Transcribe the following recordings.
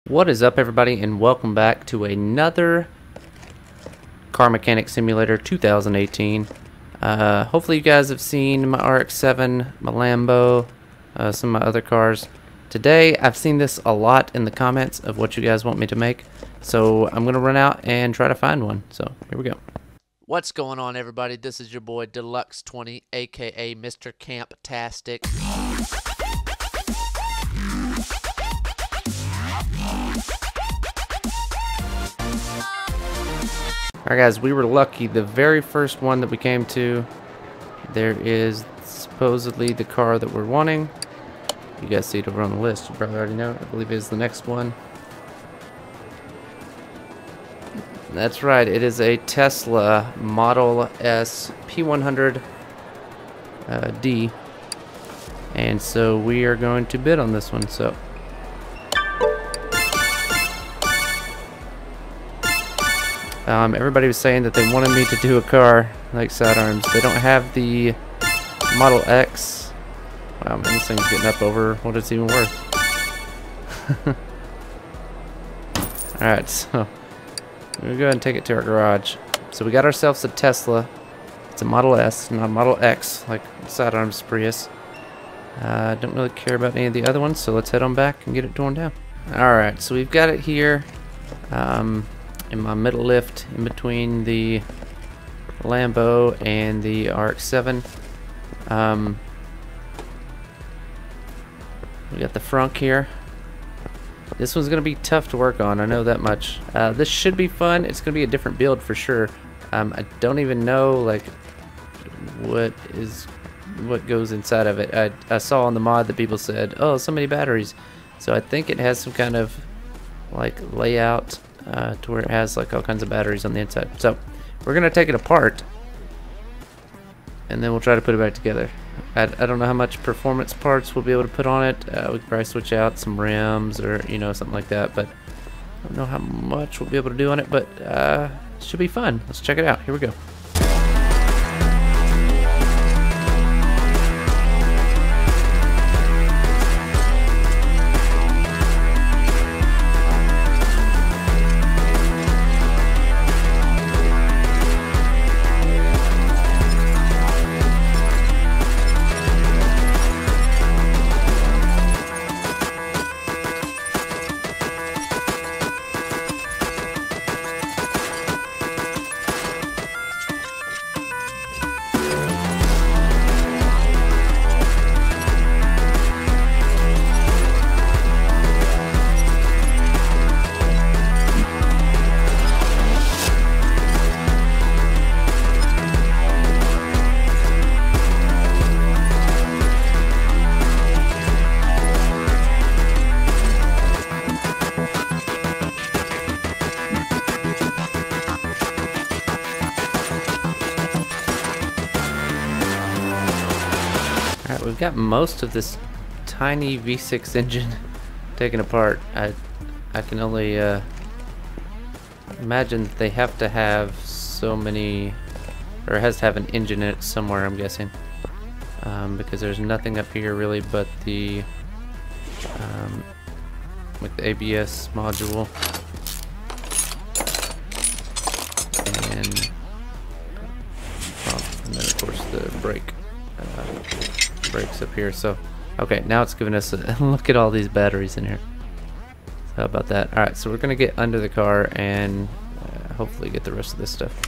What is up, everybody, and welcome back to another Car Mechanic Simulator 2018. Hopefully you guys have seen my RX-7, my Lambo, some of my other cars. Today I've seen this a lot in the comments of what you guys want me to make, so I'm going to run out and try to find one. So here we go. What's going on, everybody? This is your boy Deluxe 20, aka Mr. Camp-tastic. Alright guys, we were lucky. The very first one that we came to, there is supposedly the car that we're wanting. You guys see it over on the list. You probably already know. I believe it is the next one. That's right. It is a Tesla Model S P100D. And so we are going to bid on this one. So everybody was saying that they wanted me to do a car like sidearms. They don't have the Model X. Wow, man, this thing's getting up over what it's even worth. Alright, so we'll go ahead and take it to our garage. So we got ourselves a Tesla. It's a Model S, not a Model X, like sidearms Prius. Don't really care about any of the other ones, so let's head on back and get it torn down. Alright, so we've got it here. In my middle lift in between the Lambo and the RX-7. We got the frunk here. This one's gonna be tough to work on, I know that much. This should be fun. It's gonna be a different build for sure. I don't even know like what goes inside of it. I saw on the mod that people said, oh, so many batteries. So I think it has some kind of like layout to where it has like all kinds of batteries on the inside. So we're gonna take it apart and then we'll try to put it back together. I don't know how much performance parts we'll be able to put on it. We could probably switch out some rims or something like that, but I don't know how much we'll be able to do on it, but it should be fun. Let's check it out. Here we go. Alright, we've got most of this tiny V6 engine taken apart. I can only imagine that they have to have so many, or it has to have an engine in it somewhere, I'm guessing. Because there's nothing up here really but the with the ABS module and then of course the brake. Brakes up here. So okay, now it's giving us a look at all these batteries in here. So how about that? Alright, so we're gonna get under the car and hopefully get the rest of this stuff.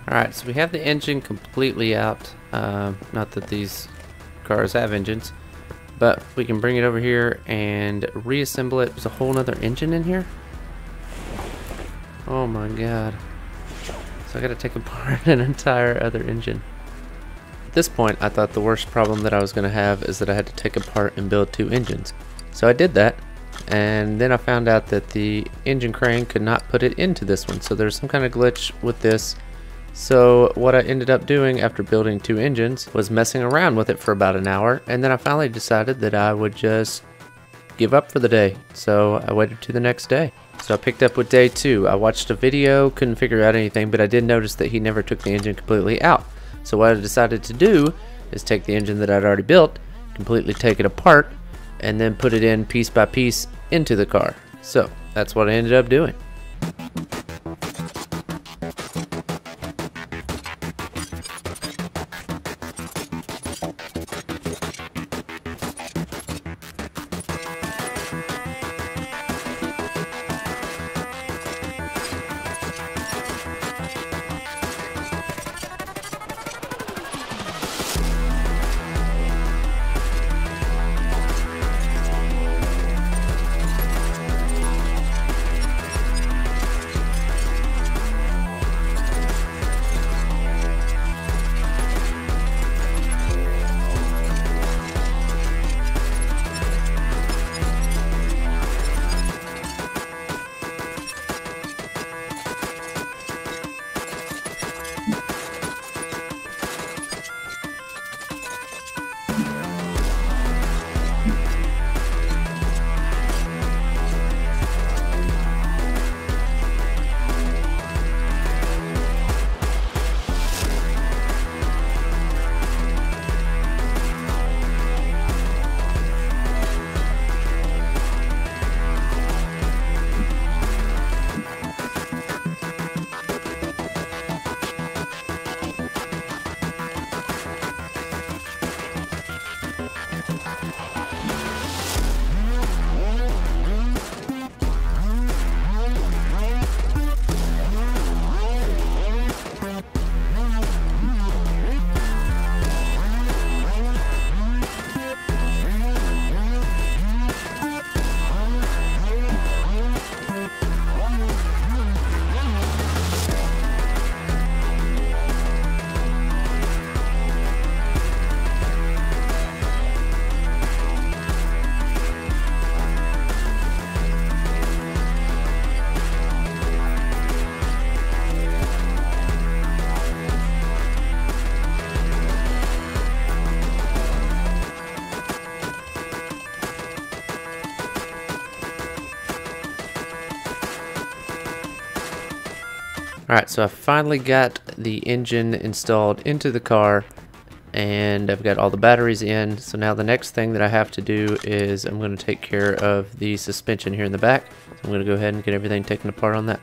Alright, so we have the engine completely out. Not that these cars have engines, but we can bring it over here and reassemble it. There's a whole nother engine in here. Oh my god. So I gotta take apart an entire other engine. At this point, I thought the worst problem that I was gonna have is that I had to take apart and build 2 engines. So I did that, and then I found out that the engine crane could not put it into this one. So there's some kind of glitch with this. So what I ended up doing after building 2 engines was messing around with it for about an hour, and then I finally decided that I would just give up for the day. So I waited to the next day. So I picked up with day 2. I watched a video, couldn't figure out anything, but I did notice that he never took the engine completely out. So what I decided to do is take the engine that I'd already built, completely take it apart, and then put it in piece by piece into the car. So that's what I ended up doing. Alright, so I finally got the engine installed into the car, and I've got all the batteries in. So now the next thing that I have to do is I'm going to take care of the suspension here in the back. So I'm going to go ahead and get everything taken apart on that.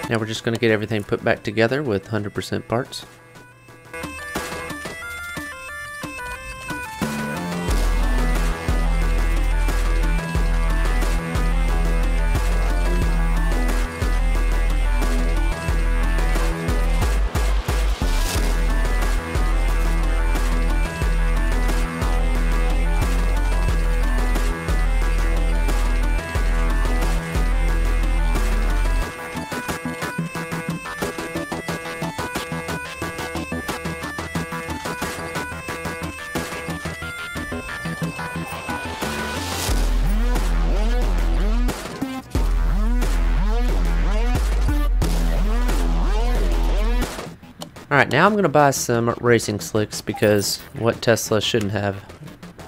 Now we're just going to get everything put back together with 100% parts. Alright, now I'm going to buy some racing slicks, because what Tesla shouldn't have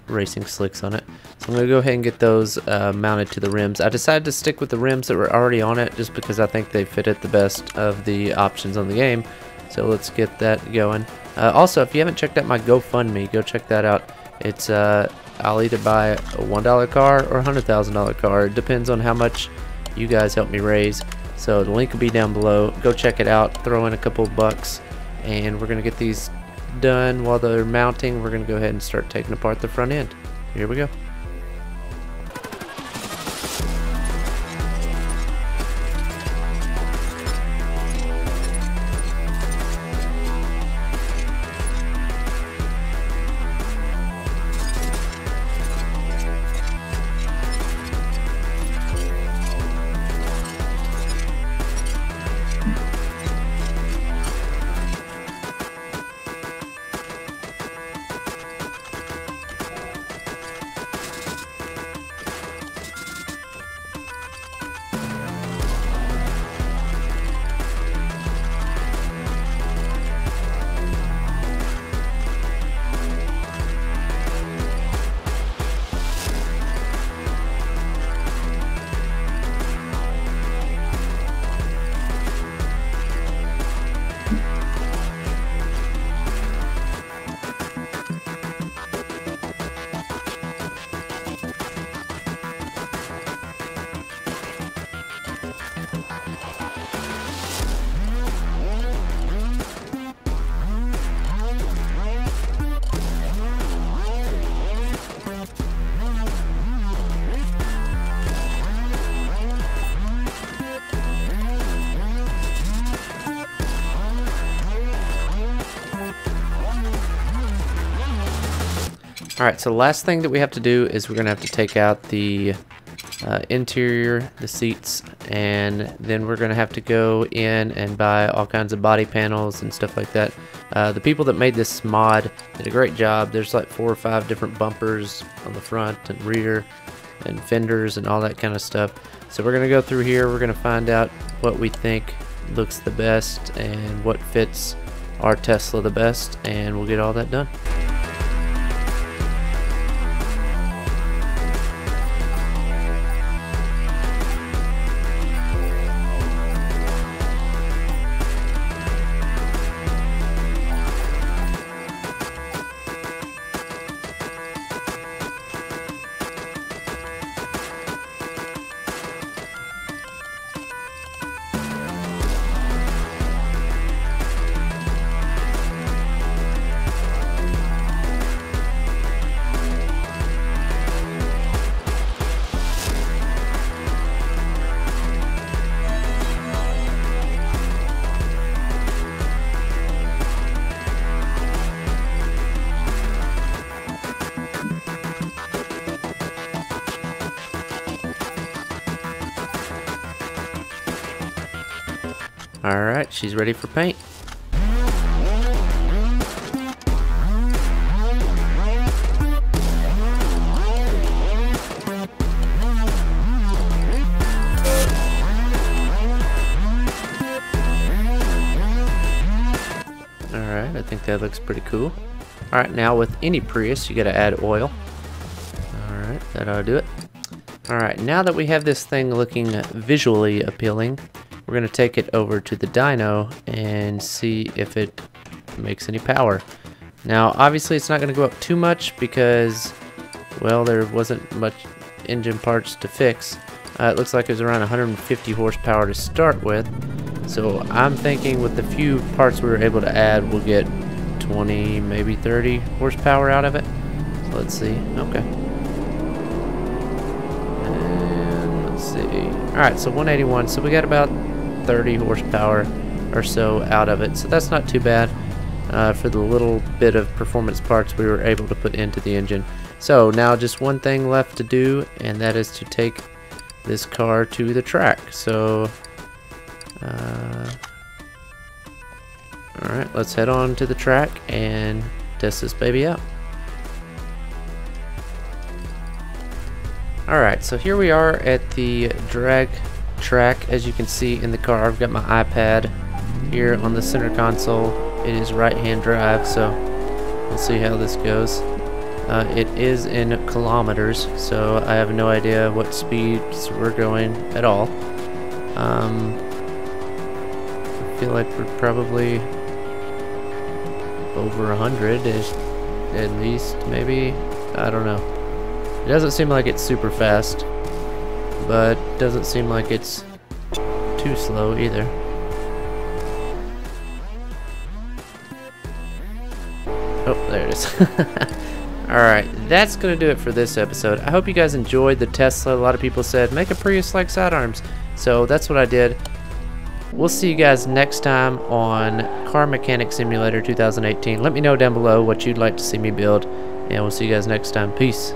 racing slicks on it. So I'm going to go ahead and get those mounted to the rims. I decided to stick with the rims that were already on it just because I think they fit it the best of the options on the game. So let's get that going. Also, if you haven't checked out my GoFundMe, go check that out. It's I'll either buy a $1 car or a $100,000 car. It depends on how much you guys helped me raise. So the link will be down below. Go check it out, throw in a couple bucks, and we're gonna get these done. While they're mounting, we're gonna go ahead and start taking apart the front end. Here we go. Alright, so the last thing that we have to do is we're going to have to take out the interior, the seats, and then we're going to have to go in and buy all kinds of body panels and stuff like that. The people that made this mod did a great job. There's like 4 or 5 different bumpers on the front and rear and fenders and all that kind of stuff. So we're going to go through here, we're going to find out what we think looks the best and what fits our Tesla the best, and we'll get all that done. Alright, she's ready for paint. Alright, I think that looks pretty cool. Alright, now with any Prius, you gotta add oil. Alright, that ought to do it. Alright, now that we have this thing looking visually appealing, we're going to take it over to the dyno and see if it makes any power. Now obviously it's not going to go up too much because, well, there wasn't much engine parts to fix. It looks like it was around 150 horsepower to start with, so I'm thinking with the few parts we were able to add, we'll get 20, maybe 30 horsepower out of it. So let's see. Okay. And let's see. Alright, so 181, so we got about 30 horsepower or so out of it, so that's not too bad for the little bit of performance parts we were able to put into the engine. So now just one thing left to do, and that is to take this car to the track. So alright, let's head on to the track and test this baby out. Alright, so here we are at the drag track. As you can see in the car, I've got my iPad here on the center console. It is right-hand drive, so we'll see how this goes. It is in kilometers, so I have no idea what speeds we're going at all. I feel like we're probably over 100 at least, maybe. I don't know. It doesn't seem like it's super fast. but doesn't seem like it's too slow either. Oh, there it is. Alright, that's going to do it for this episode. I hope you guys enjoyed the Tesla. A lot of people said, make a Prius like sidearms. So that's what I did. We'll see you guys next time on Car Mechanic Simulator 2018. Let me know down below what you'd like to see me build, and we'll see you guys next time. Peace.